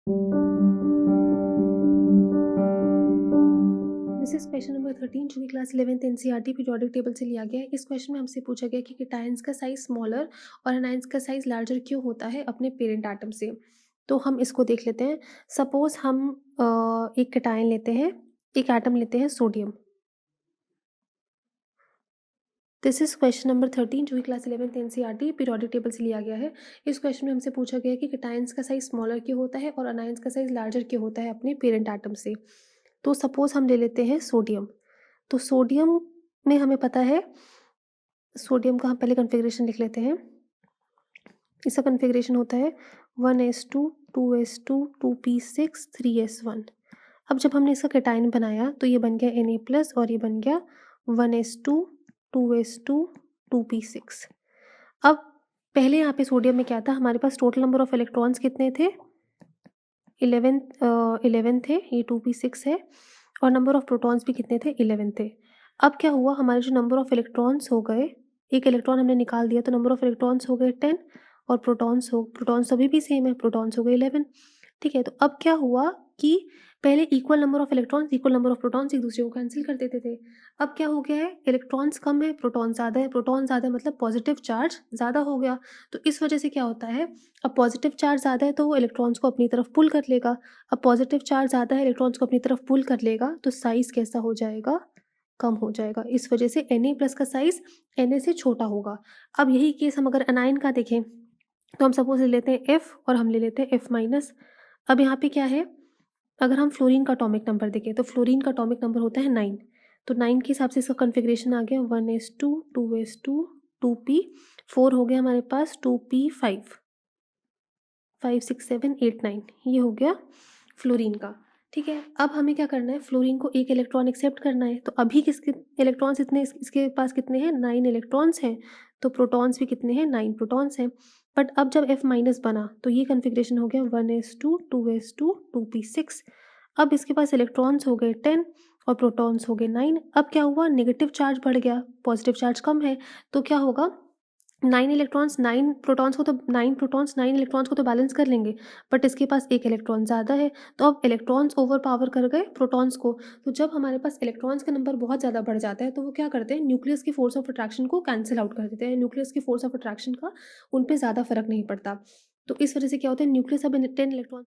This is question number 13 जो कि class 11th NCERT periodic table से लिया गया है। इस क्वेश्चन में हमसे पूछा गया कि केटायंस का साइज स्मॉलर और एनायंस का साइज लार्जर क्यों होता है अपने पेरेंट एटम से। तो हम इसको देख लेते हैं। सपोज हम एक केटायन लेते हैं, एक एटम लेते हैं sodium. This is question number 13 जो कि class 11th NCERT periodic table से लिया गया है। इस क्वेश्चन में हमसे पूछा गया है कि केटायंस का साइज स्मॉलर क्यों होता है और एनायंस का साइज लार्जर क्यों होता है अपने पेरेंट एटम से। तो सपोज हम ले लेते हैं सोडियम। तो सोडियम में हमें पता है, सोडियम का हम पहले कॉन्फ़िगरेशन लिख लेते हैं। इसका कॉन्फ़िगरेशन होता है 1s2 2s2 2p6 3s1। अब जब हमने इसका केटायन बनाया तो ये बन गया Na+ और ये बन गया 1s2 2s2 2p6। अब पहले यहाँ पे सोडियम में क्या था, हमारे पास टोटल नंबर ऑफ इलेक्ट्रॉन्स कितने थे, 11 थे, ये 2p6 है, और नंबर ऑफ प्रोटॉन्स भी कितने थे, 11 थे। अब क्या हुआ, हमारे जो नंबर ऑफ इलेक्ट्रॉन्स हो गए, एक इलेक्ट्रॉन हमने निकाल दिया तो नंबर ऑफ इलेक्ट्रॉन्स हो गए 10 और प्रोटॉन्स अभी भी सेम है, प्रोटॉन्स हो गए 11। ठीक है, तो अब क्या हुआ कि पहले equal number of electrons equal number of protons एक दूसरे को कैंसिल कर देते थे। अब क्या हो गया है, इलेक्ट्रॉन्स कम है, प्रोटॉन ज़्यादा है, प्रोटॉन ज़्यादा है मतलब पॉजिटिव चार्ज ज़्यादा हो गया। तो इस वजह से क्या होता है, अब पॉजिटिव चार्ज ज़्यादा है तो वो इलेक्ट्रॉन्स को अपनी तरफ पुल कर लेगा। अब पॉजिटिव चार्ज ज़्यादा है, इलेक्ट्रॉन्स को अपनी तरफ पुल कर लेगा तो साइज़ कैसा हो जाएगा, कम हो जाएगा। इस वजह से Na+ का साइज़ Na से छोटा होगा। अब यही केस हम अगर एनायन का देखें तो हम सपोज ले लेते हैं F और हम ले लेते हैं F-। अब यहाँ पे क्या है, अगर हम फ्लोरीन का एटॉमिक नंबर देखें तो फ्लोरीन का एटॉमिक नंबर होता है 9। तो 9 के हिसाब से इसका कॉन्फ़िगरेशन आ गया 1s2 2s2 2p4 हो गया हमारे पास 2p5 5 6 7 8 9, ये हो गया फ्लोरीन का। ठीक है, अब हमें क्या करना है, फ्लोरीन को एक इलेक्ट्रॉन एक्सेप्ट करना है। तो अभी किसके इलेक्ट्रॉन्स इतने, इसके पास कितने हैं, 9 इलेक्ट्रॉन्स हैं। तो प्रोटॉन्स भी कितने हैं, 9 प्रोटॉन्स हैं। बट अब जब F- बना तो ये कॉन्फ़िगरेशन हो गया 1s2 2s2 2p6। अब इसके पास इलेक्ट्रॉन्स हो गए 10 और प्रोटॉन्स हो गए 9। अब क्या हुआ, नेगेटिव चार्ज बढ़ गया, पॉजिटिव चार्ज कम है। तो क्या होगा, 9 इलेक्ट्रॉन्स 9 प्रोटॉन्स को तो 9 प्रोटॉन्स 9 इलेक्ट्रॉन्स को तो बैलेंस कर लेंगे, बट इसके पास एक इलेक्ट्रॉन ज़्यादा है। तो अब इलेक्ट्रॉन्स ओवर पावर कर गए प्रोटॉन्स को। तो जब हमारे पास इलेक्ट्रॉन्स का नंबर बहुत ज़्यादा बढ़ जाता है तो वो क्या करते हैं, न्यूक्लियस की फोर्स ऑफ अट्रैक्शन को कैंसिल आउट कर देते हैं। न्यूक्लियस की फोर्स ऑफ अट्रैक्शन का उन पे ज़्यादा फर्क नहीं पड़ता। तो इस वजह से क्या होता है, न्यूक्लियस अब 10 इलेक्ट्रॉन